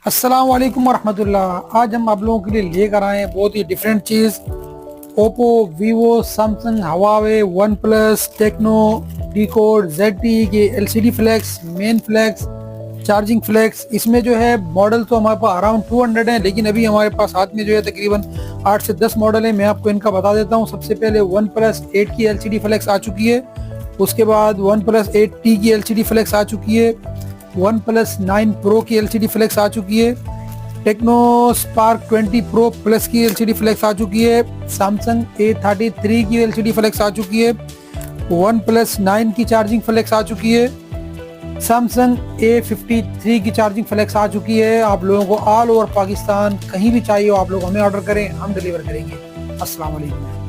अस्सलाम वालेकुम वरहमतुल्लाह। आज हम आप लोगों के लिए लेकर आए हैं बहुत ही डिफरेंट चीज़। Oppo, Vivo, Samsung, Huawei, OnePlus, Tecno, decode, ZTE के LCD flex, main flex, charging flex. इसमें जो है मॉडल तो हमारे पास अराउंड 200 हैं, लेकिन अभी हमारे पास हाथ में जो है तकरीबन 8 से 10 मॉडल है। मैं आपको इनका बता देता हूँ। सबसे पहले वन प्लस 8 की LCD फ्लैक्स आ चुकी है। उसके बाद वन प्लस 8T की LCD फ्लैक्स आ चुकी है। वन प्लस 9 प्रो की LCD फ्लैक्स आ चुकी है। टेक्नो स्पार्क 20 प्रो प्लस की LCD फ्लैक्स आ चुकी है। सैमसंग A33 की LCD फ्लैक्स आ चुकी है। वन प्लस 9 की चार्जिंग फ्लैक्स आ चुकी है। सैमसंग A53 की चार्जिंग फ्लैक्स आ चुकी है। आप लोगों को ऑल ओवर पाकिस्तान कहीं भी चाहिए हो आप लोग हमें ऑर्डर करें, हम डिलीवर करेंगे। अस्सलाम वालेकुम।